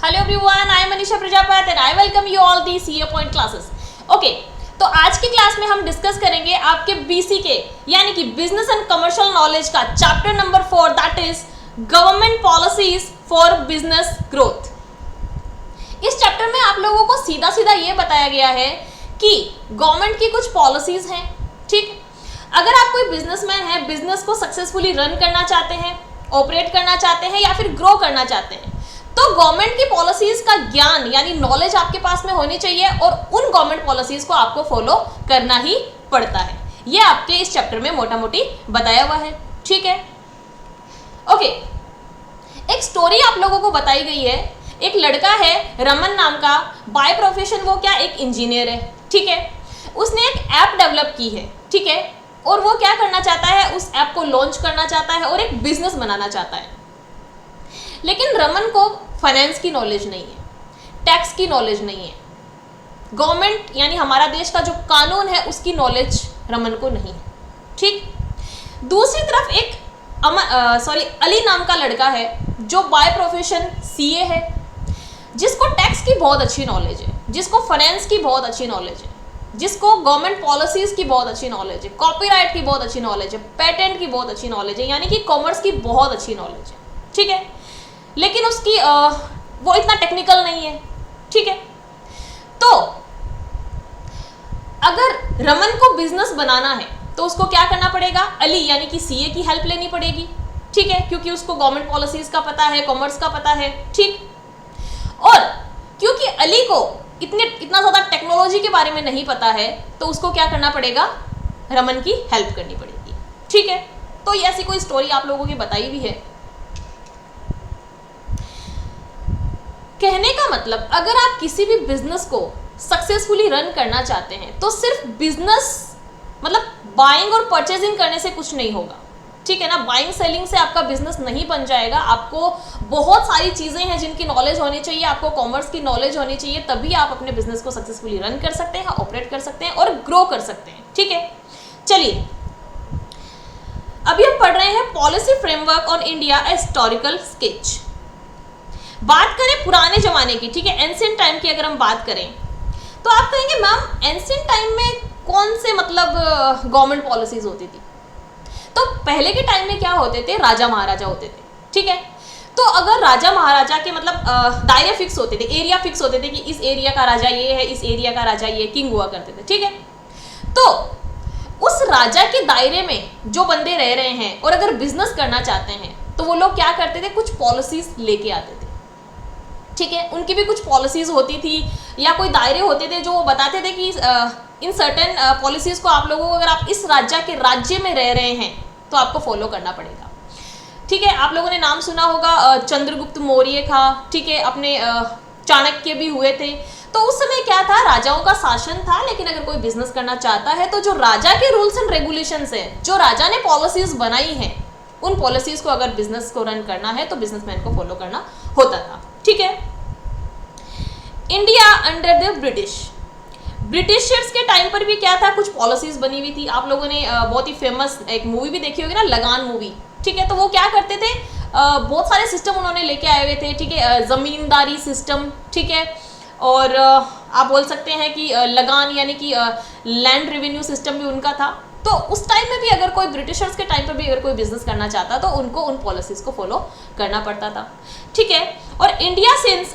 Hello everyone, I am Manisha Prajapati and I welcome you all the CA Point classes. Okay, तो आज की class में हम discuss करेंगे आपके BC के यानी कि बिजनेस एंड कमर्शियल नॉलेज का chapter number 4 that is government policies for business growth. इस चैप्टर में आप लोगों को सीधा सीधा ये बताया गया है कि गवर्नमेंट की कुछ पॉलिसीज हैं। ठीक, अगर आप कोई बिजनेसमैन है, बिजनेस को सक्सेसफुली रन करना चाहते हैं, ऑपरेट करना चाहते हैं या फिर ग्रो करना चाहते हैं, तो गवर्नमेंट की पॉलिसीज का ज्ञान यानी नॉलेज आपके पास में होनी चाहिए और उन गवर्नमेंट पॉलिसीज को आपको फॉलो करना ही पड़ता है। ये आपके इस चैप्टर में मोटा मोटी बताया हुआ है। ठीक है, ओके, एक स्टोरी आप लोगों को बताई गई है। एक लड़का है रमन नाम का, बाय प्रोफेशन वो क्या एक इंजीनियर है। ठीक है, उसने एक ऐप डेवलप की है। ठीक है, और वो क्या करना चाहता है, उस ऐप को लॉन्च करना चाहता है और एक बिजनेस बनाना चाहता है। लेकिन रमन को फाइनेंस की नॉलेज नहीं है, टैक्स की नॉलेज नहीं है, गवर्नमेंट यानी हमारा देश का जो कानून है उसकी नॉलेज रमन को नहीं है। ठीक, दूसरी तरफ एक अली नाम का लड़का है जो बाय प्रोफेशन सीए है, जिसको टैक्स की बहुत अच्छी नॉलेज है, जिसको फाइनेंस की बहुत अच्छी नॉलेज है, जिसको गवर्नमेंट पॉलिसीज की बहुत अच्छी नॉलेज है, कॉपीराइट की बहुत अच्छी नॉलेज है, पेटेंट की बहुत अच्छी नॉलेज है, यानी कि कॉमर्स की बहुत अच्छी नॉलेज है। ठीक है, लेकिन उसकी वो इतना टेक्निकल नहीं है। ठीक है, तो अगर रमन को बिजनेस बनाना है तो उसको क्या करना पड़ेगा, अली यानी कि सीए की हेल्प लेनी पड़ेगी। ठीक है, क्योंकि उसको गवर्नमेंट पॉलिसीज का पता है, कॉमर्स का पता है। ठीक, और क्योंकि अली को इतना ज्यादा टेक्नोलॉजी के बारे में नहीं पता है तो उसको क्या करना पड़ेगा, रमन की हेल्प करनी पड़ेगी। ठीक है, तो ये ऐसी कोई स्टोरी आप लोगों की बताई भी है। कहने का मतलब, अगर आप किसी भी बिजनेस को सक्सेसफुली रन करना चाहते हैं तो सिर्फ बिजनेस मतलब बाइंग और परचेजिंग करने से कुछ नहीं होगा। ठीक है ना, बाइंग सेलिंग से आपका बिजनेस नहीं बन जाएगा। आपको बहुत सारी चीजें हैं जिनकी नॉलेज होनी चाहिए, आपको कॉमर्स की नॉलेज होनी चाहिए, तभी आप अपने बिजनेस को सक्सेसफुली रन कर सकते हैं, ऑपरेट कर सकते हैं और ग्रो कर सकते हैं। ठीक है, चलिए अभी हम पढ़ रहे हैं policy framework on India historical sketch. बात करें पुराने जमाने की, ठीक है, एंशिएंट टाइम की अगर हम बात करें तो आप कहेंगे मैम एंशिएंट टाइम में कौन से मतलब गवर्नमेंट पॉलिसीज होती थी। तो पहले के टाइम में क्या होते थे, राजा महाराजा होते थे। ठीक है, तो अगर राजा महाराजा के मतलब दायरे फिक्स होते थे, एरिया फिक्स होते थे कि इस एरिया का राजा ये है, इस एरिया का राजा ये, किंग हुआ करते थे। ठीक है, तो उस राजा के दायरे में जो बंदे रह रहे हैं और अगर बिजनेस करना चाहते हैं तो वो लोग क्या करते थे, कुछ पॉलिसीज लेके आते थे। ठीक है, उनकी भी कुछ पॉलिसीज होती थी या कोई दायरे होते थे जो वो बताते थे कि इन सर्टेन पॉलिसीज को आप लोगों को, अगर आप इस राज्य में रह रहे हैं तो आपको फॉलो करना पड़ेगा। ठीक है, आप लोगों ने नाम सुना होगा चंद्रगुप्त मौर्य का। ठीक है, अपने चाणक्य भी हुए थे। तो उस समय क्या था, राजाओं का शासन था, लेकिन अगर कोई बिजनेस करना चाहता है तो जो राजा के रूल्स एंड रेगुलेशंस है, जो राजा ने पॉलिसीज बनाई हैं, उन पॉलिसीज को अगर बिजनेस को रन करना है तो बिजनेसमैन को फॉलो करना होता था। ठीक है, इंडिया अंडर द ब्रिटिशर्स के टाइम पर भी क्या था, कुछ पॉलिसीज बनी हुई थी। आप लोगों ने बहुत ही फेमस एक मूवी भी देखी होगी ना, लगान मूवी। ठीक है, तो वो क्या करते थे, बहुत सारे सिस्टम उन्होंने लेके आए हुए थे। ठीक है, जमींदारी सिस्टम। ठीक है, और आप बोल सकते हैं कि लगान यानी कि लैंड रेवेन्यू सिस्टम भी उनका था। तो उस टाइम में भी अगर कोई ब्रिटिशर्स के टाइम पर भी अगर कोई बिजनेस करना चाहता तो उनको उन पॉलिसीज को फॉलो करना पड़ता था। ठीक है, और इंडिया सिंस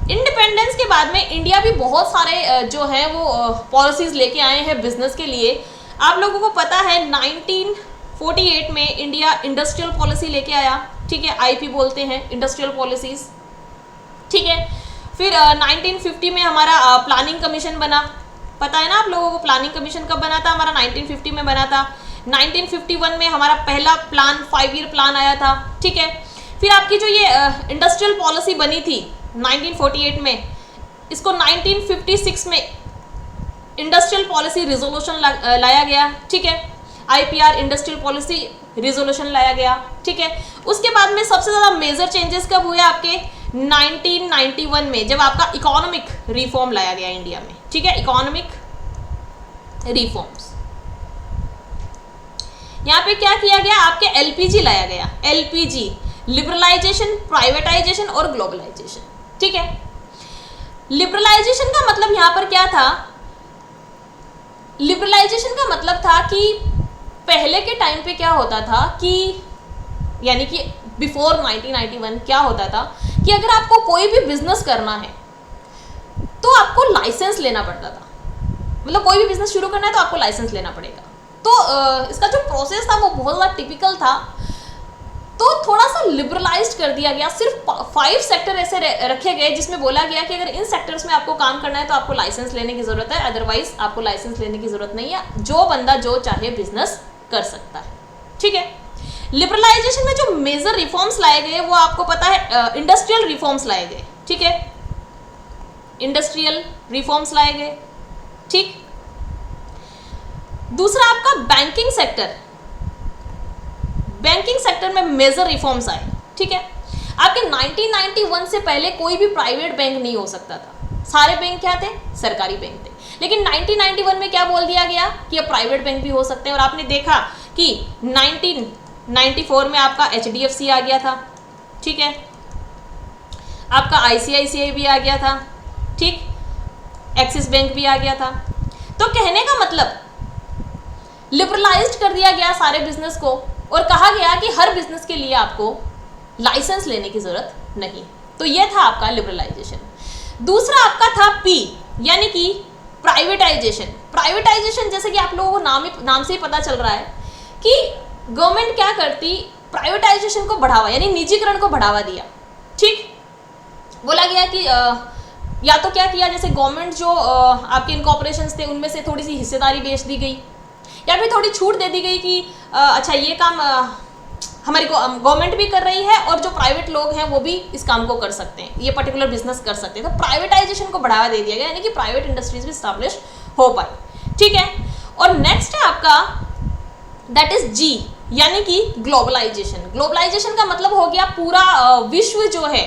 इंडिपेंडेंस के बाद में इंडिया भी बहुत सारे जो है वो पॉलिसीज लेके आए हैं बिजनेस के लिए। आप लोगों को पता है 1948 में इंडिया इंडस्ट्रियल पॉलिसी लेके आया। ठीक है, आईपी बोलते हैं, इंडस्ट्रियल पॉलिसीज। ठीक है, फिर 1950 में हमारा प्लानिंग कमीशन बना। पता है ना आप लोगों को प्लानिंग कमीशन कब बना था, हमारा 1950 में बना था। 1951 में हमारा पहला प्लान 5 ईयर प्लान आया था। ठीक है, फिर आपकी जो ये इंडस्ट्रियल पॉलिसी बनी थी 1948 में, इसको 1956 में इंडस्ट्रियल पॉलिसी रिजोल्यूशन लाया गया। ठीक है, आईपीआर इंडस्ट्रियल पॉलिसी रिजोल्यूशन लाया गया। ठीक है, उसके बाद में सबसे ज़्यादा मेजर चेंजेस कब हुए आपके 1991 में, जब आपका इकोनॉमिक रिफॉर्म लाया गया इंडिया में। ठीक है, इकोनॉमिक रिफॉर्म्स, यहाँ पे क्या किया गया, आपके एलपीजी लाया गया। एलपीजी लिबरलाइजेशन, प्राइवेटाइजेशन और ग्लोबलाइजेशन। ठीक है, लिबरलाइजेशन का मतलब यहां पर क्या था? लिबरलाइजेशन का मतलब था कि पहले के टाइम पे क्या होता था कि यानी कि बिफोर 1991 क्या होता था कि अगर आपको कोई भी बिजनेस करना है तो आपको लाइसेंस लेना पड़ता था। मतलब कोई भी बिजनेस शुरू करना है तो आपको लाइसेंस लेना पड़ेगा। तो इसका जो प्रोसेस था वो बहुत ज़्यादा टिपिकल था, तो थोड़ा सा लिबरलाइज्ड कर दिया गया। सिर्फ 5 सेक्टर ऐसे रखे गए जिसमें बोला गया कि अगर इन सेक्टर्स में आपको काम करना है तो आपको लाइसेंस लेने की ज़रूरत है, अदरवाइज आपको लाइसेंस लेने की ज़रूरत नहीं है। जो बंदा जो चाहे बिजनेस कर सकता है। ठीक है, लिबरलाइजेशन में जो मेजर रिफॉर्म्स लाए गए वो आपको पता है, इंडस्ट्रियल रिफॉर्म्स लाए गए। ठीक है, इंडस्ट्रियल रिफॉर्म्स लाए गए। ठीक, दूसरा आपका बैंकिंग सेक्टर, बैंकिंग सेक्टर में मेजर रिफॉर्म्स आए। ठीक है, आपके 1991 से पहले कोई भी प्राइवेट बैंक नहीं हो सकता था। सारे बैंक क्या थे? सरकारी बैंक थे। लेकिन 1991 में क्या बोल दिया गया कि अब प्राइवेट बैंक भी हो सकते हैं। और आपने देखा कि 1994 में आपका HDFC आ गया था। ठीक है, आपका ICICI भी आ गया था। ठीक, एक्सिस बैंक भी आ गया था। तो कहने का मतलब लिबरलाइज्ड कर दिया गया सारे बिजनेस को और कहा गया कि हर बिजनेस के लिए आपको लाइसेंस लेने की जरूरत नहीं। तो यह था आपका लिबरलाइजेशन। दूसरा आपका था P, यानी कि प्राइवेटाइजेशन। प्राइवेटाइजेशन जैसे कि आप लोगों को नाम से ही पता चल रहा है कि गवर्नमेंट क्या करती, प्राइवेटाइजेशन को बढ़ावा यानी निजीकरण को बढ़ावा दिया। ठीक, बोला गया कि या तो क्या किया, जैसे गवर्नमेंट जो आपके इनकॉर्पोरेशंस थे उनमें से थोड़ी सी हिस्सेदारी बेच दी गई, या फिर थोड़ी छूट दे दी गई कि अच्छा ये काम हमारी गवर्नमेंट भी कर रही है और जो प्राइवेट लोग हैं वो भी इस काम को कर सकते हैं, ये पर्टिकुलर बिजनेस कर सकते हैं। तो प्राइवेटाइजेशन को बढ़ावा दे दिया गया, यानी कि प्राइवेट इंडस्ट्रीज भी स्टैब्लिश हो पाई। ठीक है, और नेक्स्ट है आपका दैट इज G, यानी कि ग्लोबलाइजेशन। ग्लोबलाइजेशन का मतलब हो गया पूरा विश्व जो है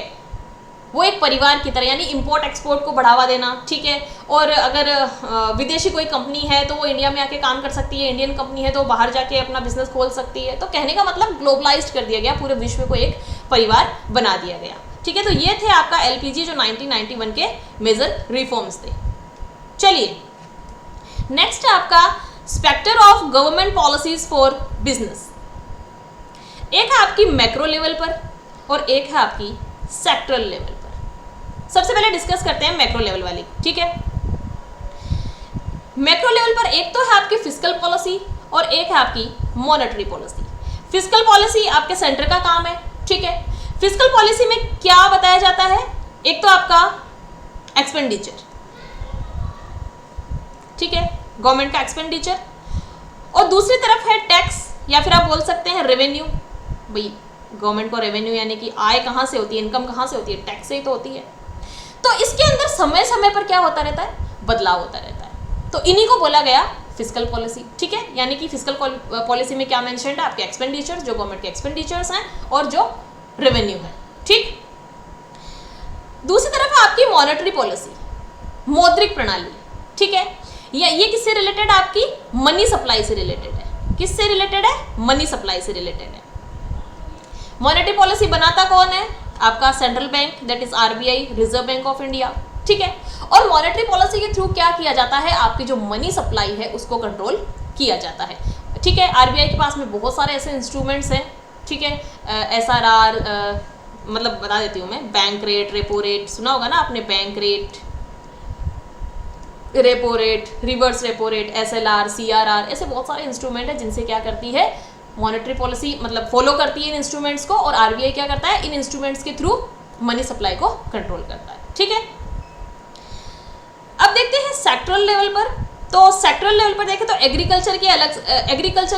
वो एक परिवार की तरह, यानी इंपोर्ट एक्सपोर्ट को बढ़ावा देना। ठीक है, और अगर विदेशी कोई कंपनी है तो वो इंडिया में आके काम कर सकती है, इंडियन कंपनी है तो बाहर जाके अपना बिजनेस खोल सकती है। तो कहने का मतलब ग्लोबलाइज्ड कर दिया गया, पूरे विश्व को एक परिवार बना दिया गया। ठीक है, तो ये थे आपका LPG जो 1991 के मेजर रिफॉर्म्स थे। चलिए नेक्स्ट है आपका spectre of government policies for business. एक है आपकी मैक्रो लेवल पर और एक है आपकी सेक्टरल लेवल पर। सबसे पहले डिस्कस करते हैं मैक्रो लेवल वाली। ठीक है, मैक्रो लेवल पर एक तो है आपकी फिस्कल पॉलिसी और एक है आपकी मॉनेटरी पॉलिसी। फिस्कल पॉलिसी आपके सेंटर का काम है। ठीक है, फिस्कल पॉलिसी में क्या बताया जाता है? एक तो आपका एक्सपेंडिचर, ठीक है, गवर्नमेंट का एक्सपेंडिचर, और दूसरी तरफ है टैक्स या फिर आप बोल सकते हैं रेवेन्यू। भाई गवर्नमेंट को रेवेन्यू यानी कि आय कहाँ से होती है, इनकम कहाँ से होती है? टैक्स से ही तो होती है। तो इसके अंदर समय समय पर क्या होता रहता है? बदलाव होता रहता है। तो इन्हीं को बोला गया फिस्कल पॉलिसी। ठीक है, यानी कि फिस्कल पॉलिसी में क्या मेंशन है? आपके एक्सपेंडिचर, जो गवर्नमेंट के एक्सपेंडिचर्स हैं, और जो रेवेन्यू है। ठीक, दूसरी तरफ है आपकी मॉनेटरी पॉलिसी, मौद्रिक प्रणाली। ठीक है, ये किससे रिलेटेड? आपकी मनी सप्लाई से रिलेटेड है। किससे रिलेटेड है? मनी सप्लाई से रिलेटेड है। मॉनेटरी पॉलिसी बनाता कौन है? आपका central bank, that is RBI, reserve bank of India. ठीक है, और मॉनेटरी पॉलिसी के थ्रू क्या किया जाता है? आपकी जो मनी सप्लाई है उसको कंट्रोल किया जाता है। ठीक है, RBI के पास में बहुत सारे ऐसे इंस्ट्रूमेंट्स हैं। ठीक है, SRR, मतलब बता देती हूँ मैं, बैंक रेट, रेपो रेट, सुना होगा ना आपने, bank rate, repo rate, reverse repo rate, SLR, CRR, ऐसे बहुत सारे इंस्ट्रूमेंट है जिनसे क्या करती है मॉनेटरी पॉलिसी, मतलब फॉलो करती है इन इंस्ट्रूमेंट्स को, और RBI क्या करता है? इन इंस्ट्रूमेंट्स के थ्रू मनी सप्लाई को कंट्रोल करता है। ठीक है, अब देखते हैं सेक्टरल लेवल पर। तो सेक्टरल लेवल पर देखें तो एग्रीकल्चर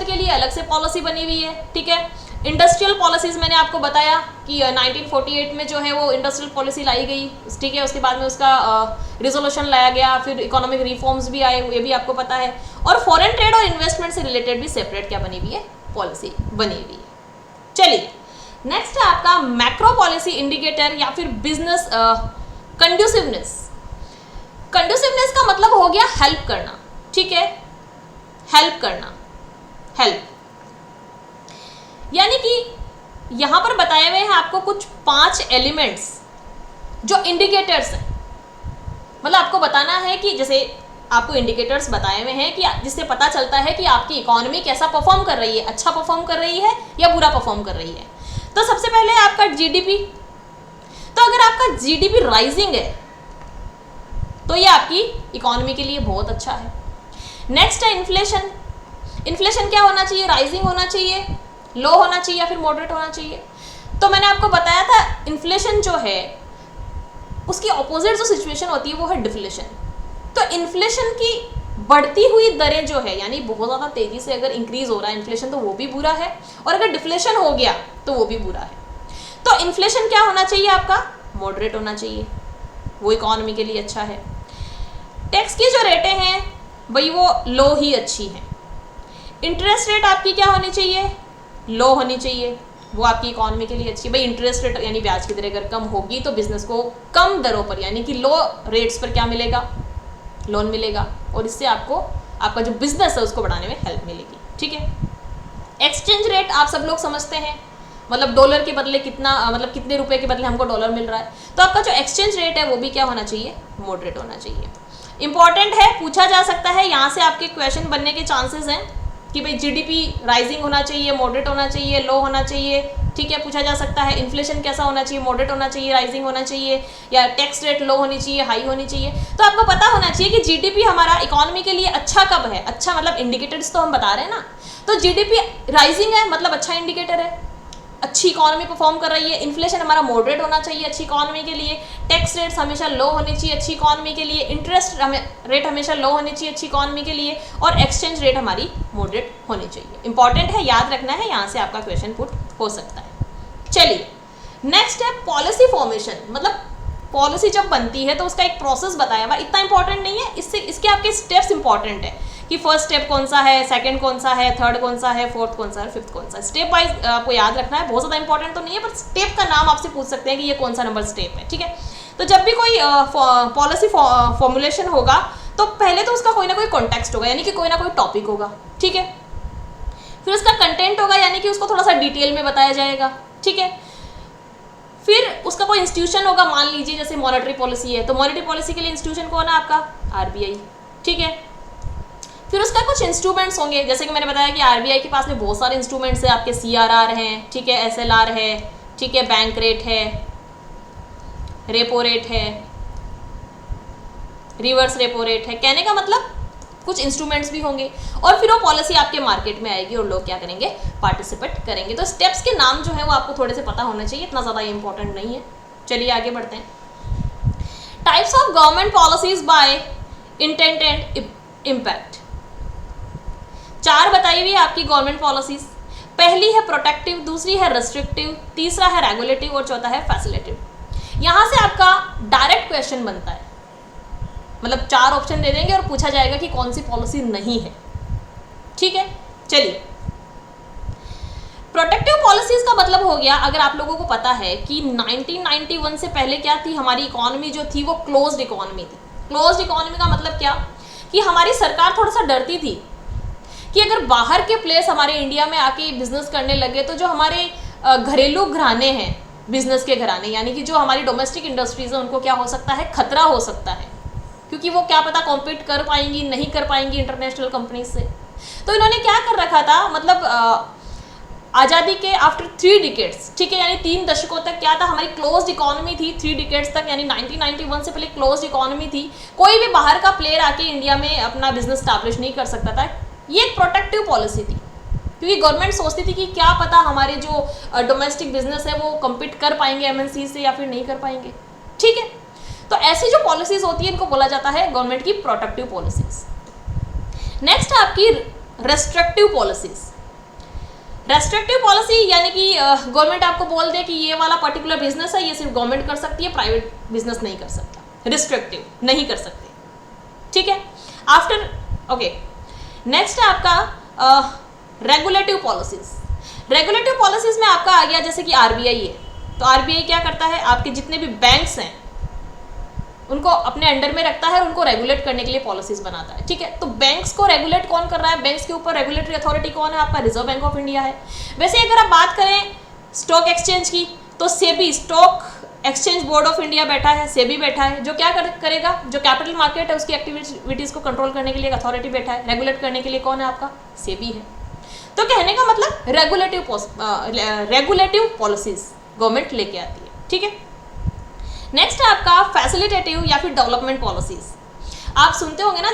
के लिए अलग से पॉलिसी बनी हुई है। ठीक है, इंडस्ट्रियल पॉलिसीज मैंने आपको बताया कि 1948 में जो है वो इंडस्ट्रियल पॉलिसी लाई गई। ठीक है, उसके बाद में उसका रिजोल्यूशन लाया गया, फिर इकोनॉमिक रिफॉर्म्स भी आए, ये भी आपको पता है। और फॉरेन ट्रेड और इन्वेस्टमेंट से रिलेटेड भी सेपरेट क्या बनी हुई है? पॉलिसी बनी हुई है। चलिए नेक्स्ट है आपका मैक्रो पॉलिसी इंडिकेटर या फिर बिजनेस कंड्यूसिवनेस। कंड्यूसिवनेस का मतलब हो गया हेल्प करना। ठीक है, हेल्प करना, हेल्प, यानी कि यहां पर बताए हुए हैं आपको कुछ 5 एलिमेंट्स जो इंडिकेटर्स हैं। मतलब आपको बताना है कि जैसे आपको इंडिकेटर्स बताए हुए हैं कि जिससे पता चलता है कि आपकी इकोनॉमी कैसा परफॉर्म कर रही है, अच्छा परफॉर्म कर रही है या बुरा परफॉर्म कर रही है। तो सबसे पहले आपका जीडीपी। तो अगर आपका जीडीपी राइजिंग है तो ये आपकी इकोनॉमी के लिए बहुत अच्छा है। नेक्स्ट है इन्फ्लेशन। इन्फ्लेशन क्या होना चाहिए? राइजिंग होना चाहिए, लो होना चाहिए या फिर मॉडरेट होना चाहिए। तो मैंने आपको बताया था इन्फ्लेशन जो है उसकी ऑपोजिट जो सिचुएशन होती है वो है डिफ्लेशन। तो इन्फ्लेशन की बढ़ती हुई दरें जो है यानी बहुत ज़्यादा तेजी से अगर इंक्रीज हो रहा है इन्फ्लेशन तो वो भी बुरा है, और अगर डिफ्लेशन हो गया तो वो भी बुरा है। तो इन्फ्लेशन क्या होना चाहिए आपका? मॉडरेट होना चाहिए, वो इकोनॉमी के लिए अच्छा है। टैक्स की जो रेटें हैं भाई वो लो ही अच्छी हैं। इंटरेस्ट रेट आपकी क्या होनी चाहिए? लो होनी चाहिए, वो आपकी इकोनॉमी के लिए अच्छी है। भाई इंटरेस्ट रेट यानी ब्याज की दर अगर कम होगी तो बिजनेस को कम दरों पर यानी कि लो रेट्स पर क्या मिलेगा? लोन मिलेगा, और इससे आपको आपका जो बिजनेस है उसको बढ़ाने में हेल्प मिलेगी। ठीक है। एक्सचेंज रेट आप सब लोग समझते हैं, मतलब डॉलर के बदले कितना, मतलब कितने रुपए के बदले हमको डॉलर मिल रहा है। तो आपका जो एक्सचेंज रेट है वो भी क्या होना चाहिए? मॉडरेट होना चाहिए। इंपॉर्टेंट है, पूछा जा सकता है, यहाँ से आपके क्वेश्चन बनने के चांसेस हैं कि भाई जीडीपी राइजिंग होना चाहिए, मॉडरेट होना चाहिए, लो होना चाहिए। ठीक है, पूछा जा सकता है इन्फ्लेशन कैसा होना चाहिए? मॉडरेट होना चाहिए, राइजिंग होना चाहिए, या टैक्स रेट लो होनी चाहिए, हाई होनी चाहिए। तो आपको पता होना चाहिए कि जीडीपी हमारा इकोनॉमी के लिए अच्छा कब है? अच्छा मतलब इंडिकेटर्स तो हम बता रहे हैं ना। तो जीडीपी राइजिंग है मतलब अच्छा इंडिकेटर है, अच्छी इकोनॉमी परफॉर्म कर रही है। इन्फ्लेशन हमारा मॉडरेट होना चाहिए अच्छी इकोनॉमी के लिए। टैक्स रेट्स हमेशा लो होनी चाहिए अच्छी इकोनॉमी के लिए। इंटरेस्ट रेट हमेशा लो होनी चाहिए अच्छी इकोनॉमी के लिए। और एक्सचेंज रेट हमारी मॉडरेट होनी चाहिए। इंपॉर्टेंट है, याद रखना है, यहाँ से आपका क्वेश्चन पुट हो सकता है। चलिए नेक्स्ट है पॉलिसी फॉर्मेशन। मतलब पॉलिसी जब बनती है तो उसका एक प्रोसेस बताया हुआ, इतना इंपॉर्टेंट नहीं है, इससे इसके आपके स्टेप्स इंपॉर्टेंट है कि फर्स्ट स्टेप कौन सा है, सेकंड कौन सा है, थर्ड कौन सा है, फोर्थ कौन सा है, फिफ्थ कौन सा है। स्टेप वाइज आपको याद रखना है, बहुत ज़्यादा इंपॉर्टेंट तो नहीं है, पर स्टेप का नाम आपसे पूछ सकते हैं कि ये कौन सा नंबर स्टेप है। ठीक है, तो जब भी कोई पॉलिसी फॉर्मुलेशन होगा तो पहले तो उसका कोई ना कोई कॉन्टेक्स्ट होगा, यानी कि कोई ना कोई टॉपिक होगा। ठीक है, फिर उसका कंटेंट होगा, यानी कि उसको थोड़ा सा डिटेल में बताया जाएगा। ठीक है, फिर उसका कोई इंस्टीट्यूशन होगा, मान लीजिए जैसे मॉनेटरी पॉलिसी है तो मॉनेटरी पॉलिसी के लिए इंस्टीट्यूशन कौन है? आपका आरबीआई। ठीक है, फिर उसका कुछ इंस्ट्रूमेंट्स होंगे, जैसे कि मैंने बताया कि आरबीआई के पास में बहुत सारे इंस्ट्रूमेंट्स है, आपके सीआरआर हैं, ठीक है, एसएलआर है, ठीक है, बैंक रेट है, रेपो रेट है, रिवर्स रेपो रेट है। कहने का मतलब कुछ इंस्ट्रूमेंट्स भी होंगे, और फिर वो पॉलिसी आपके मार्केट में आएगी और लोग क्या करेंगे? पार्टिसिपेट करेंगे। तो स्टेप्स के नाम जो है वो आपको थोड़े से पता होने चाहिए, इतना ज़्यादा इंपॉर्टेंट नहीं है। चलिए आगे बढ़ते हैं। Types of government policies bye intent and impact. 4 बताई हुई है आपकी गवर्नमेंट पॉलिसीज। पहली है प्रोटेक्टिव, दूसरी है रेस्ट्रिक्टिव, तीसरा है रेगुलेटिव और चौथा है फैसिलिटेटिव। यहां से आपका डायरेक्ट क्वेश्चन बनता है, मतलब 4 ऑप्शन दे देंगे और पूछा जाएगा कि कौन सी पॉलिसी नहीं है। ठीक है, चलिए प्रोटेक्टिव पॉलिसीज का मतलब हो गया, अगर आप लोगों को पता है कि 1991 से पहले क्या थी, हमारी इकोनॉमी जो थी वो क्लोज्ड इकोनॉमी थी। क्लोज्ड इकोनॉमी का मतलब क्या कि हमारी सरकार थोड़ा सा डरती थी कि अगर बाहर के प्लेयर्स हमारे इंडिया में आके बिजनेस करने लगे तो जो हमारे घरेलू घराने हैं, बिजनेस के घराने, यानी कि जो हमारी डोमेस्टिक इंडस्ट्रीज है, उनको क्या हो सकता है? खतरा हो सकता है, क्योंकि वो क्या पता कॉम्पीट कर पाएंगी नहीं कर पाएंगी इंटरनेशनल कंपनीज से। तो इन्होंने क्या कर रखा था, मतलब आज़ादी के आफ्टर 3 डिकेड्स, ठीक है, यानी 3 दशकों तक क्या था, हमारी क्लोज्ड इकोनॉमी थी 3 डिकेड्स तक, यानी 1991 से पहले क्लोज्ड इकोनॉमी थी। कोई भी बाहर का प्लेयर आके इंडिया में अपना बिजनेस स्टैब्लिश नहीं कर सकता था। ये एक प्रोटेक्टिव पॉलिसी थी, क्योंकि गवर्नमेंट सोचती थी कि क्या पता हमारे जो डोमेस्टिक बिजनेस है वो कम्पीट कर पाएंगे एमएनसी से या फिर नहीं कर पाएंगे। ठीक है, तो ऐसी जो पॉलिसीज होती है इनको बोला जाता है गवर्नमेंट की प्रोटेक्टिव पॉलिसीज। नेक्स्ट है आपकी रेस्ट्रिक्टिव पॉलिसीज। रेस्ट्रिक्टिव पॉलिसी यानी कि गवर्नमेंट आपको बोल दे कि ये वाला पर्टिकुलर बिजनेस है, ये सिर्फ गवर्नमेंट कर सकती है, प्राइवेट बिजनेस नहीं कर सकता, रिस्ट्रिक्टिव नहीं कर सकते। ठीक है, आफ्टर ओके, नेक्स्ट है आपका रेगुलेटिव पॉलिसीज। रेगुलेटिव पॉलिसीज में आपका आ गया जैसे कि आरबीआई है, तो आरबीआई क्या करता है, आपके जितने भी बैंक्स हैं उनको अपने अंडर में रखता है और उनको रेगुलेट करने के लिए पॉलिसीज बनाता है। ठीक है, तो बैंक्स को रेगुलेट कौन कर रहा है? बैंक्स के ऊपर रेगुलेटरी अथॉरिटी कौन है? आपका रिजर्व बैंक ऑफ इंडिया है। वैसे अगर आप बात करें स्टॉक एक्सचेंज की, तो SEBI stock exchange board of India बैठा है, सेबी बैठा है, जो क्या करेगा, जो कैपिटल मार्केट है उसकी एक्टिविटीज़ को कंट्रोल करने के लिए एक अथॉरिटी बैठा है, रेगुलेट करने के लिए कौन है आपका, सेबी है। तो कहने का मतलब रेगुलेटिव पॉलिसीज गवर्नमेंट लेके आती है, ठीक है। नेक्स्ट है आपका फैसिलिटेटिव या फिर डेवलपमेंट पॉलिसीज। आप सुनते होंगे ना,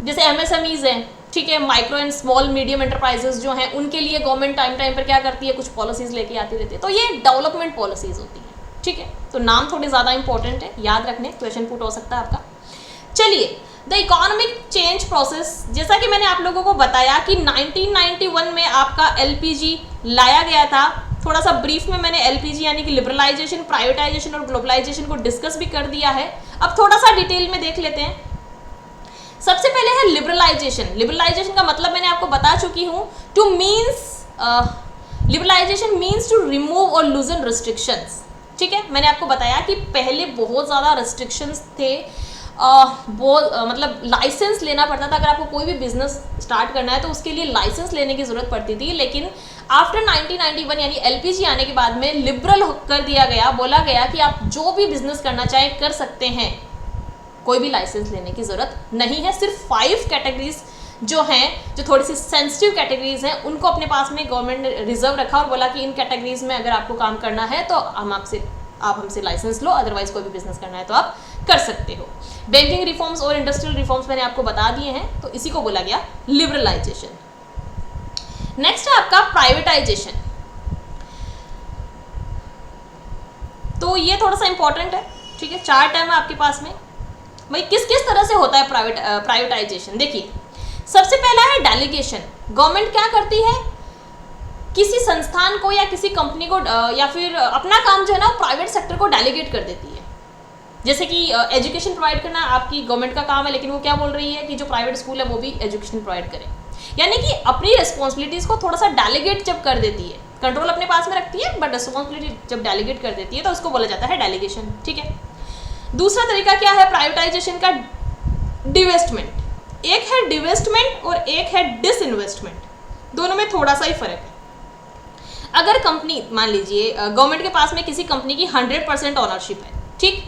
जैसे एमएसएमईज हैं, ठीक है, micro and small medium enterprises जो हैं, उनके लिए गवर्नमेंट टाइम पर क्या करती है, कुछ पॉलिसीज लेके आती रहती है, तो ये डेवलपमेंट पॉलिसीज होती है, ठीक है। तो नाम थोड़े ज़्यादा इंपॉर्टेंट है, याद रखने, क्वेश्चन पुट हो सकता है आपका। चलिए, द इकोनॉमिक चेंज प्रोसेस, जैसा कि मैंने आप लोगों को बताया कि 1991 में आपका एलपीजी लाया गया था। थोड़ा सा ब्रीफ में मैंने एलपीजी यानी कि लिबरलाइजेशन, प्राइवेटाइजेशन और ग्लोबलाइजेशन को डिस्कस भी कर दिया है। अब थोड़ा सा डिटेल में देख लेते हैं। सबसे पहले है लिबरलाइजेशन। लिबरलाइजेशन का मतलब मैंने आपको बता चुकी हूँ, लिबरलाइजेशन मीन्स टू रिमूव और लूजन रिस्ट्रिक्शंस, ठीक है। मैंने आपको बताया कि पहले बहुत ज़्यादा रिस्ट्रिक्शंस थे, मतलब लाइसेंस लेना पड़ता था। अगर आपको कोई भी बिजनेस स्टार्ट करना है तो उसके लिए लाइसेंस लेने की ज़रूरत पड़ती थी, लेकिन आफ्टर 1991 यानी एलपीजी आने के बाद में लिबरल कर दिया गया, बोला गया कि आप जो भी बिजनेस करना चाहें कर सकते हैं, कोई भी लाइसेंस लेने की ज़रूरत नहीं है। सिर्फ 5 कैटेगरीज जो हैं, जो थोड़ी सी सेंसिटिव कैटेगरीज हैं, उनको अपने पास में गवर्नमेंट ने रिजर्व रखा और बोला कि इन कैटेगरीज में अगर आपको काम करना है तो आप हमसे लाइसेंस लो, अदरवाइज कोई भी बिजनेस करना है तो आप कर सकते हो। बैंकिंग रिफॉर्म्स और इंडस्ट्रियल रिफॉर्म्स मैंने आपको बता दिए हैं, तो इसी को बोला गया लिबरलाइजेशन। नेक्स्ट है आपका प्राइवेटाइजेशन। तो ये थोड़ा सा इंपॉर्टेंट है, ठीक है। 4 टर्म है आपके पास में। भाई किस किस तरह से होता है प्राइवेटाइजेशन? देखिए, सबसे पहला है डेलीगेशन। गवर्नमेंट क्या करती है, किसी संस्थान को या किसी कंपनी को या फिर अपना काम जो है ना प्राइवेट सेक्टर को डेलीगेट कर देती है। जैसे कि एजुकेशन प्रोवाइड करना आपकी गवर्नमेंट का काम है, लेकिन वो क्या बोल रही है कि जो प्राइवेट स्कूल है वो भी एजुकेशन प्रोवाइड करे, यानी कि अपनी रिस्पॉन्सिबिलिटीज़ को थोड़ा सा डेलीगेट जब कर देती है, कंट्रोल अपने पास में रखती है बट रिस्पॉन्सिबिलिटी जब डेलीगेट कर देती है तो उसको बोला जाता है डेलीगेशन, ठीक है। दूसरा तरीका क्या है प्राइवेटाइजेशन का? डिवेस्टमेंट। एक है डिवेस्टमेंट और एक है डिसइन्वेस्टमेंट, दोनों में थोड़ा सा ही फर्क है। अगर कंपनी, मान लीजिए गवर्नमेंट के पास में किसी कंपनी की 100% ऑनरशिप है, ठीक।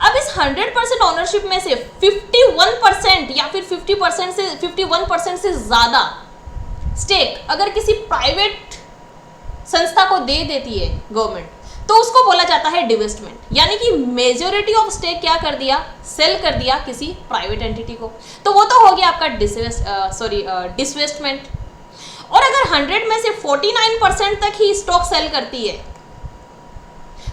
अब इस 100% ऑनरशिप में से 51% या फिर 50% से 51% से ज़्यादा स्टेक अगर किसी प्राइवेट संस्था को दे देती है गवर्नमेंट, तो उसको बोला जाता है डिवेस्टमेंट, यानी कि मेजोरिटी ऑफ स्टेक क्या कर दिया, सेल कर दिया किसी प्राइवेट एंटिटी को, तो वो तो हो गया आपका डिसवेस्टमेंट। और अगर 100 में से 49% तक ही स्टॉक सेल करती है,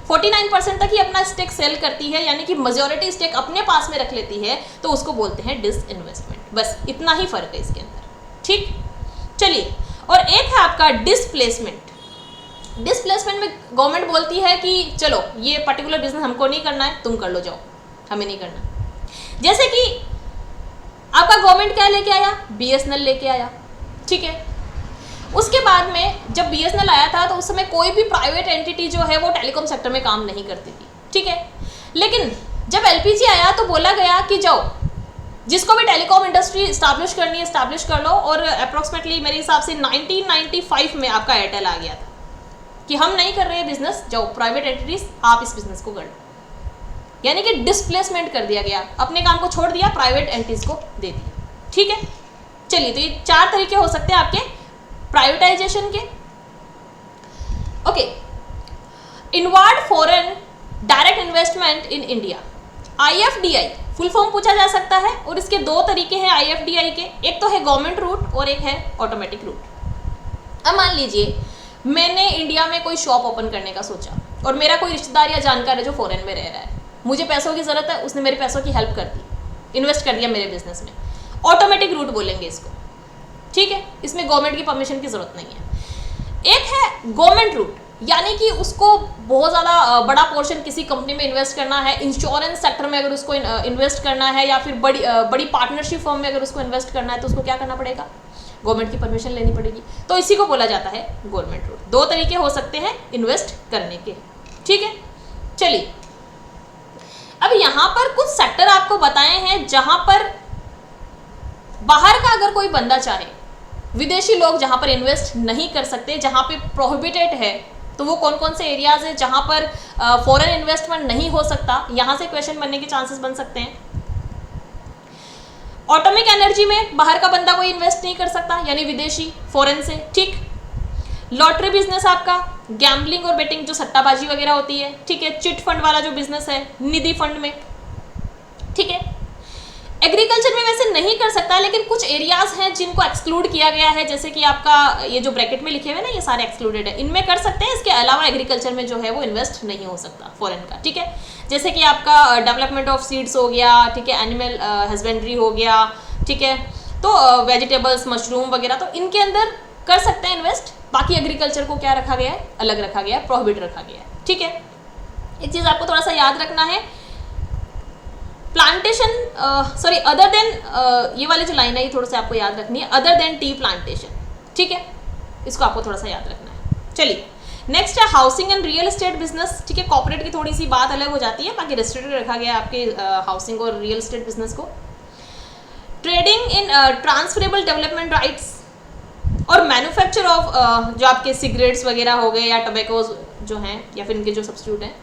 49% तक ही अपना स्टेक सेल करती है, यानी कि मेजॉरिटी स्टेक अपने पास में रख लेती है, तो उसको बोलते हैं डिसइन्वेस्टमेंट। बस इतना ही फर्क है इसके अंदर, ठीक। चलिए, और एक है आपका डिस्प्लेसमेंट। डिस्प्लेसमेंट में गवर्नमेंट बोलती है कि चलो ये पर्टिकुलर बिजनेस हमको नहीं करना है, तुम कर लो, जाओ, हमें नहीं करना। जैसे कि आपका गवर्नमेंट क्या लेके आया, बीएसएनएल लेके आया, ठीक है। उसके बाद में जब बीएसएनएल आया था तो उस समय कोई भी प्राइवेट एंटिटी जो है वो टेलीकॉम सेक्टर में काम नहीं करती थी, ठीक है। लेकिन जब एलपीजी आया तो बोला गया कि जाओ, जिसको भी टेलीकॉम इंडस्ट्री स्टैब्लिश करनी है स्टैब्लिश कर लो। और अप्रॉक्सीमेटली मेरे हिसाब से 1995 में आपका एयरटेल आ गया था कि हम नहीं कर रहे हैं बिजनेस, जाओ प्राइवेट एंटिटीज आप इस बिजनेस को कर लो, यानी कि डिस्प्लेसमेंट कर दिया गया, अपने काम को छोड़ दिया, प्राइवेट एंटिटीज को दे दिया, ठीक है। चलिए, तो ये 4 तरीके हो सकते हैं आपके प्राइवेटाइजेशन के। Okay, inward foreign direct investment in India, IFDI full form पूछा जा सकता है, और इसके 2 तरीके हैं आईएफडीआई के, एक तो है गवर्नमेंट रूट और एक है ऑटोमेटिक रूट। अब मान लीजिए मैंने इंडिया में कोई शॉप ओपन करने का सोचा और मेरा कोई रिश्तेदार या जानकार है जो फॉरेन में रह रहा है, मुझे पैसों की ज़रूरत है, उसने मेरे पैसों की हेल्प कर दी, इन्वेस्ट कर दिया मेरे बिजनेस में, ऑटोमेटिक रूट बोलेंगे इसको, ठीक है। इसमें गवर्नमेंट की परमिशन की ज़रूरत नहीं है। एक है गवर्नमेंट रूट, यानी कि उसको बहुत ज़्यादा बड़ा पोर्शन किसी कंपनी में इन्वेस्ट करना है, इंश्योरेंस सेक्टर में अगर उसको इन्वेस्ट करना है, या फिर बड़ी पार्टनरशिप फर्म में अगर उसको इन्वेस्ट करना है, तो उसको क्या करना पड़ेगा, गवर्नमेंट की परमिशन लेनी पड़ेगी, तो इसी को बोला जाता है गवर्नमेंट रूट। 2 तरीके हो सकते हैं इन्वेस्ट करने के, ठीक है। चलिए, अब यहाँ पर कुछ सेक्टर आपको बताए हैं जहाँ पर बाहर का अगर कोई बंदा चाहे विदेशी लोग जहाँ पर इन्वेस्ट नहीं कर सकते, जहाँ पे प्रोहिबिटेड है, तो वो कौन कौन से एरियाज है जहाँ पर फॉरेन इन्वेस्टमेंट नहीं हो सकता, यहाँ से क्वेश्चन बनने के चांसेस बन सकते हैं। ऑटोमिक एनर्जी में बाहर का बंदा कोई इन्वेस्ट नहीं कर सकता, यानी विदेशी, फॉरेन से, ठीक। लॉटरी बिजनेस आपका, गैम्बलिंग और बेटिंग जो सट्टाबाजी वगैरह होती है, ठीक है। चिट फंड वाला जो बिजनेस है, निधि फंड में, ठीक है। एग्रीकल्चर में वैसे नहीं कर सकता, लेकिन कुछ एरियाज हैं जिनको एक्सक्लूड किया गया है, जैसे कि आपका ये जो ब्रैकेट में लिखे हुए ना, ये सारे एक्सक्लूडेड है, इनमें कर सकते हैं। इसके अलावा एग्रीकल्चर में जो है वो इन्वेस्ट नहीं हो सकता फॉरेन का, ठीक है। जैसे कि आपका डेवलपमेंट ऑफ सीड्स हो गया, ठीक है, एनिमल हस्बेंड्री हो गया, ठीक है, तो वेजिटेबल्स, मशरूम वगैरह, तो इनके अंदर कर सकते हैं इन्वेस्ट। बाकी एग्रीकल्चर को क्या रखा गया है, अलग रखा गया है, प्रोहिबिट रखा गया है, ठीक है। एक चीज़ आपको थोड़ा सा याद रखना है, प्लांटेशन, सॉरी, अदर देन, ये वाली जो लाइन है ये थोड़ा सा आपको याद रखनी है, अदर देन टी प्लांटेशन, ठीक है, इसको आपको थोड़ा सा याद रखना है। चलिए नेक्स्ट है housing and real estate business, ठीक है। कॉर्पोरेट की थोड़ी सी बात अलग हो जाती है, बाकी रेस्ट्रिक्टेड रखा गया है आपके हाउसिंग और रियल एस्टेट बिजनेस को। Trading in transferable development rights और मैन्युफैक्चर ऑफ जो आपके सिगरेट्स वगैरह हो गए या टोबैकोज जो हैं या फिर इनके जो सब्स्टिट्यूट हैं,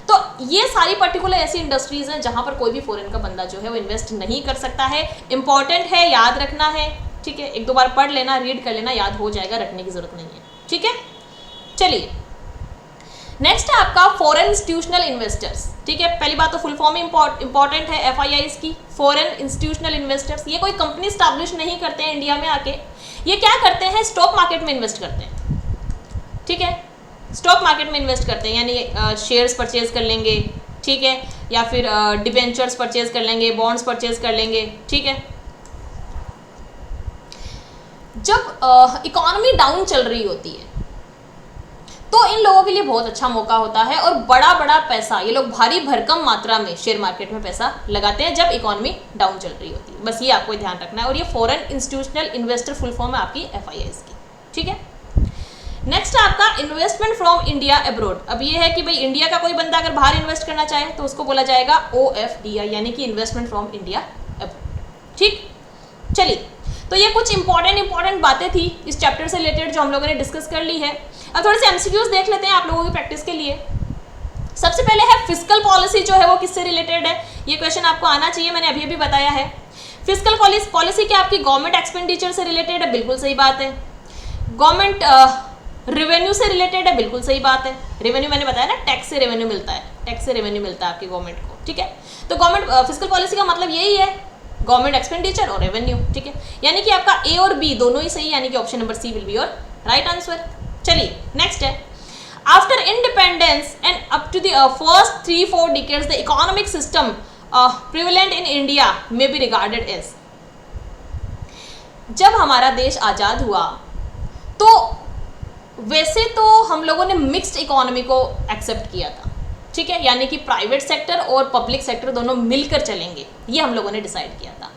तो ये सारी पर्टिकुलर ऐसी इंडस्ट्रीज हैं जहां पर कोई भी फॉरेन का बंदा जो है वो इन्वेस्ट नहीं कर सकता है। इंपॉर्टेंट है, याद रखना है, ठीक है। एक दो बार पढ़ लेना, रीड कर लेना, याद हो जाएगा, रटने की जरूरत नहीं है, ठीक है। चलिए नेक्स्ट है आपका फॉरेन इंस्टीट्यूशनल इन्वेस्टर्स, ठीक है। पहली बात तो फुल फॉर्म इंपॉर्टेंट है FIIs की, फॉरेन इंस्टीट्यूशनल इन्वेस्टर्स। ये कोई कंपनी स्टैब्लिश नहीं करते हैं इंडिया में आके, ये क्या करते हैं, स्टॉक मार्केट में इन्वेस्ट करते हैं, ठीक है। स्टॉक मार्केट में इन्वेस्ट करते हैं, यानी शेयर्स परचेज कर लेंगे, ठीक है, या फिर डिबेंचर्स परचेज कर लेंगे, बॉन्ड्स परचेज कर लेंगे, ठीक है। जब इकोनॉमी डाउन चल रही होती है तो इन लोगों के लिए बहुत अच्छा मौका होता है और बड़ा बड़ा पैसा ये लोग भारी भरकम मात्रा में शेयर मार्केट में पैसा लगाते हैं जब इकोनॉमी डाउन चल रही होती है। बस ये आपको ध्यान रखना है। और ये foreign institutional investor full form है आपकी FIIs की, ठीक है। नेक्स्ट है आपका इन्वेस्टमेंट फ्रॉम इंडिया अब्रॉड। अब ये है कि भाई इंडिया का कोई बंदा अगर बाहर इन्वेस्ट करना चाहे तो उसको बोला जाएगा OFDI, यानी कि इन्वेस्टमेंट फ्रॉम इंडिया अब्रॉड, ठीक। चलिए, तो ये कुछ इंपॉर्टेंट बातें थी इस चैप्टर से रिलेटेड जो हम लोगों ने डिस्कस कर ली है। अब थोड़े से MCQs देख लेते हैं आप लोगों की प्रैक्टिस के लिए। सबसे पहले है फिस्कल पॉलिसी जो है वो किससे रिलेटेड है, ये क्वेश्चन आपको आना चाहिए, मैंने अभी बताया है। फिस्कल पॉलिसी क्या आपकी गवर्नमेंट एक्सपेंडिचर से रिलेटेड है, बिल्कुल सही बात है। गवर्नमेंट रेवेन्यू से रिलेटेड है, बिल्कुल सही बात है। रेवेन्यू मैंने बताया ना, टैक्स से रेवेन्यू मिलता है, टैक्स से रेवेन्यू मिलता है आपकी गवर्नमेंट को, ठीक है। तो गवर्नमेंट फिस्कल पॉलिसी का मतलब यही है, गवर्नमेंट एक्सपेंडिचर और रेवेन्यू, ठीक है। यानी कि आपका A और B दोनों ही सही, यानी कि option number C will be your right answer. चलिए नेक्स्ट है, after independence and up to the first 3-4 decades the economic system prevalent in India may be regarded as. जब हमारा देश आज़ाद हुआ तो वैसे तो हम लोगों ने मिक्स्ड इकोनॉमी को एक्सेप्ट किया था, ठीक है, यानी कि प्राइवेट सेक्टर और पब्लिक सेक्टर दोनों मिलकर चलेंगे, ये हम लोगों ने डिसाइड किया था।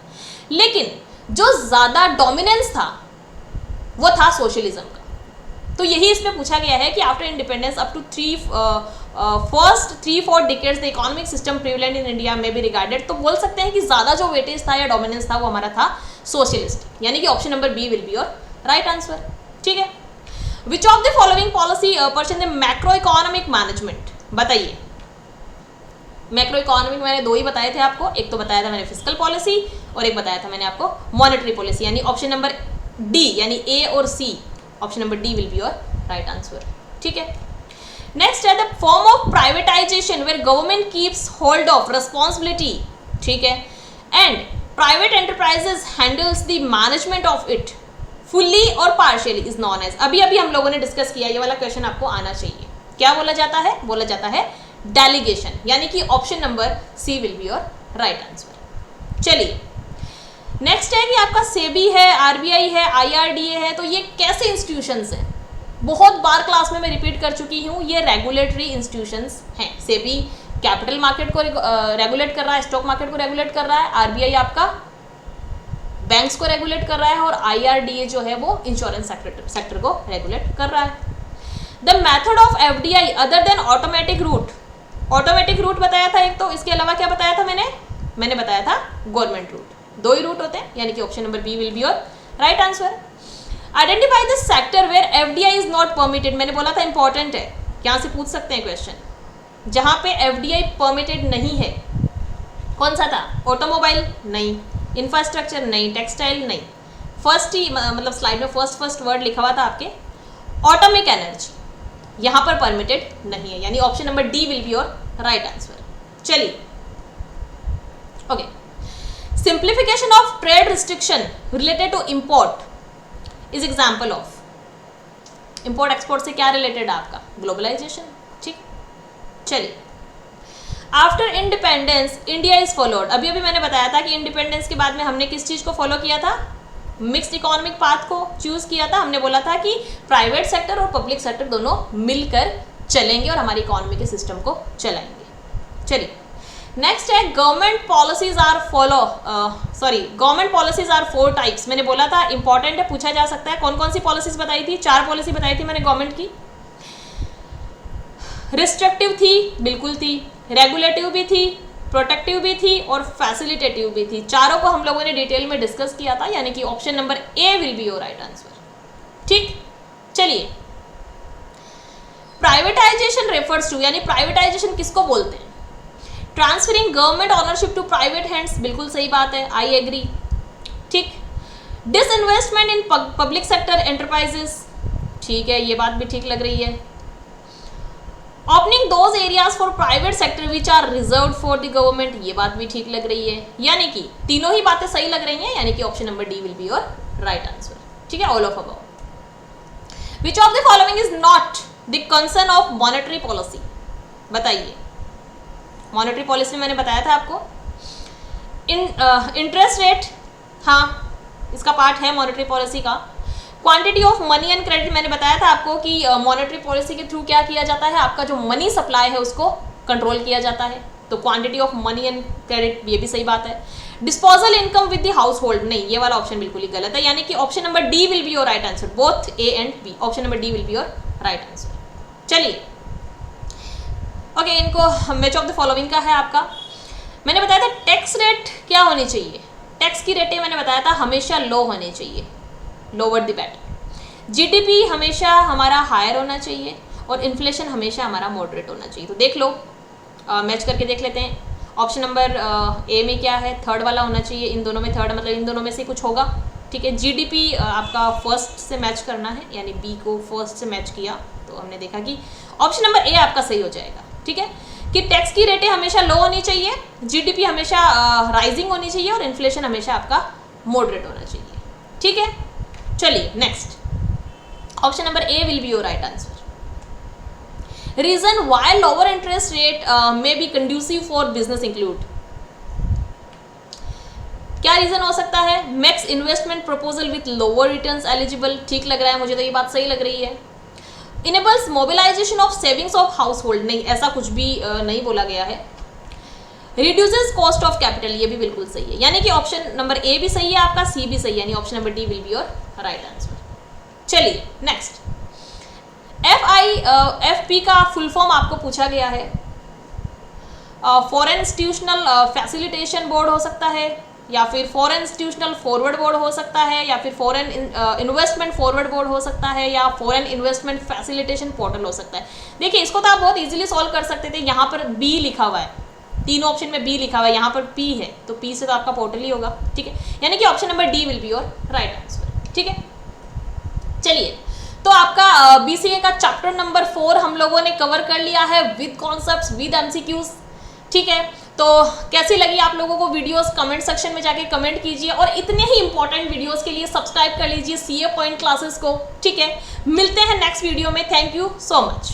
लेकिन जो ज़्यादा डोमिनेंस था वो था सोशलिज्म का। तो यही इसमें पूछा गया है कि after independence up to first 3-4 decades the economic system prevalent in India may be regarded. तो बोल सकते हैं कि ज़्यादा जो वेटेज था या डोमिनेंस था वो हमारा था सोशलिस्ट, यानी कि option number B will be your right answer, ठीक है। Which of the following policy person the macro economic management, बताइए। मैक्रो इकोनॉमिक मैंने 2 ही बताए थे आपको, एक तो बताया था मैंने फिस्कल पॉलिसी और एक बताया था मैंने आपको मॉनेटरी पॉलिसी, यानी ऑप्शन नंबर D, यानी A और C, option number D will be your right answer, ठीक है। नेक्स्ट है the form of privatisation where government keeps hold of responsibility, ठीक है, and private enterprises handles the management of it fully or partially is known as. अभी हम लोगों ने discuss किया, ये वाला क्वेश्चन आपको आना चाहिए। क्या बोला जाता है, बोला जाता है डेलीगेशन, यानी कि option number C will be your right answer. चलिए नेक्स्ट है कि आपका सेबी है, RBI है, IRDA है, तो ये कैसे इंस्टीट्यूशंस हैं, बहुत बार क्लास में मैं रिपीट कर चुकी हूँ, ये रेगुलेटरी इंस्टीट्यूशंस हैं। सेबी कैपिटल मार्केट को रेगुलेट कर रहा है, स्टॉक मार्केट को रेगुलेट कर रहा है, RBI आपका बैंक्स को रेगुलेट कर रहा है और IRDA जो है वो इंश्योरेंस सेक्टर को रेगुलेट कर रहा है। The method of FDI other than automatic route बताया था एक, तो इसके अलावा क्या बताया था मैंने बताया था गवर्नमेंट रूट। 2 ही रूट होते हैं, यानी कि option number B will be your right answer. Identify the sector where FDI is not permitted, मैंने बोला था इंपॉर्टेंट है, यहाँ से पूछ सकते हैं क्वेश्चन। जहाँ पे एफडीआई परमिटेड नहीं है, कौन सा था? ऑटोमोबाइल नहीं, इंफ्रास्ट्रक्चर नहीं, टेक्सटाइल नहीं। फर्स्ट ही मतलब स्लाइड में फर्स्ट वर्ड लिखा हुआ था आपके, ऑटोमिक एनर्जी, यहाँ पर परमिटेड नहीं है, यानी option number D will be your right answer. चलिए, okay, simplification of trade restriction related to import is example of, import export से क्या रिलेटेड है आपका? ग्लोबलाइजेशन। ठीक, चलिए, after independence India is followed, अभी अभी मैंने बताया था कि इंडिपेंडेंस के बाद में हमने किस चीज को फॉलो किया था? मिक्स्ड इकोनॉमिक पाथ को चूज किया था। हमने बोला था कि प्राइवेट सेक्टर और पब्लिक सेक्टर दोनों मिलकर चलेंगे और हमारी इकोनॉमी के सिस्टम को चलाएंगे। चलिए, नेक्स्ट है government policies are government policies are 4 types. मैंने बोला था इंपॉर्टेंट है, पूछा जा सकता है। कौन कौन सी पॉलिसीज बताई थी? 4 पॉलिसी बताई थी मैंने गवर्नमेंट की। रिस्ट्रिक्टिव थी, बिल्कुल थी, रेगुलेटिव भी थी, प्रोटेक्टिव भी थी और फैसिलिटेटिव भी थी। चारों को हम लोगों ने डिटेल में डिस्कस किया था, यानी कि option number A will be your right answer. ठीक, चलिए, प्राइवेटाइजेशन रेफर्स टू, यानी प्राइवेटाइजेशन किसको बोलते हैं? Transferring government ownership to private hands, बिल्कुल सही बात है, आई एग्री। ठीक, disinvestment in public sector enterprises, ठीक है, ये बात भी ठीक लग रही है। Opening those areas for private sector which are reserved for the government, ये बात भी ठीक लग रही है, यानी कि तीनों ही बातें सही लग रही हैं, यानी कि option number D will be your right answer. ठीक है, all of above. Which of the following is not the concern of monetary policy, बताइए। मॉनेटरी पॉलिसी में मैंने बताया था आपको, इंटरेस्ट रेट, हाँ इसका पार्ट है मॉनेटरी पॉलिसी का। Quantity of money and credit, मैंने बताया था आपको कि मॉनेटरी पॉलिसी के थ्रू क्या किया जाता है, आपका जो मनी सप्लाई है उसको कंट्रोल किया जाता है। तो quantity of money and credit, ये भी सही बात है। Disposal income with the house hold, नहीं, ये वाला ऑप्शन बिल्कुल ही गलत है, यानी कि option number D will be your right answer, both A and B. Option number D will be your right answer. चलिए, ओके, इनको मैच ऑफ द फॉलोइंग का है आपका। मैंने बताया था टैक्स रेट क्या होनी चाहिए, टैक्स की रेटें मैंने बताया था हमेशा लो होनी चाहिए, लोअर द बेटर। जीडीपी हमेशा हमारा हायर होना चाहिए और इन्फ्लेशन हमेशा हमारा मॉडरेट होना चाहिए। तो देख लो, मैच करके देख लेते हैं। ऑप्शन नंबर ए में क्या है? थर्ड वाला होना चाहिए, इन दोनों में थर्ड, मतलब इन दोनों में से कुछ होगा। ठीक है, जीडीपी आपका फर्स्ट से मैच करना है, यानी बी को फर्स्ट से मैच किया तो हमने देखा कि ऑप्शन नंबर ए आपका सही हो जाएगा। ठीक है, कि टैक्स की रेटें हमेशा लो होनी चाहिए, जीडीपी हमेशा राइजिंग होनी चाहिए और इन्फ्लेशन हमेशा आपका मॉडरेट होना चाहिए। ठीक है, चलिए next, option number A will be your right answer. Reason why lower interest rate may be conducive for business include, क्या रीजन हो सकता है? Makes investment proposal with lower returns eligible, ठीक लग रहा है मुझे तो, ये बात सही लग रही है। Enables mobilisation of savings of household, नहीं, ऐसा कुछ भी नहीं बोला गया है। रिड्यूसेस कॉस्ट ऑफ कैपिटल, ये भी बिल्कुल सही है, यानी कि ऑप्शन नंबर ए भी सही है आपका, सी भी सही है, यानी option number D will be your right answer. चलिए नेक्स्ट, FP का फुल फॉर्म आपको पूछा गया है। फॉरेन इंस्टीट्यूशनल फैसिलिटेशन बोर्ड हो सकता है, या फिर फॉरेन इंस्टीट्यूशनल फॉरवर्ड बोर्ड हो सकता है, या फिर फॉरेन इन्वेस्टमेंट फॉरवर्ड बोर्ड हो सकता है, या फॉरेन इन्वेस्टमेंट फैसिलिटेशन पोर्टल हो सकता है। देखिए, इसको तो आप बहुत इजीली सॉल्व कर सकते थे, यहाँ पर बी लिखा हुआ है, तीनों ऑप्शन में बी लिखा हुआ है, यहाँ पर पी है, तो पी से तो आपका पोर्टल ही होगा। ठीक है, यानी कि option number D will be your right answer. ठीक है, चलिए, तो आपका BCA का चैप्टर नंबर 4 हम लोगों ने कवर कर लिया है विद कॉन्सेप्ट्स, विद MCQs। ठीक है, तो कैसी लगी आप लोगों को वीडियोस? कमेंट सेक्शन में जाके कमेंट कीजिए और इतने ही इंपॉर्टेंट वीडियोस के लिए सब्सक्राइब कर लीजिए CA पॉइंट क्लासेस को। ठीक है, मिलते हैं नेक्स्ट वीडियो में। Thank you so much.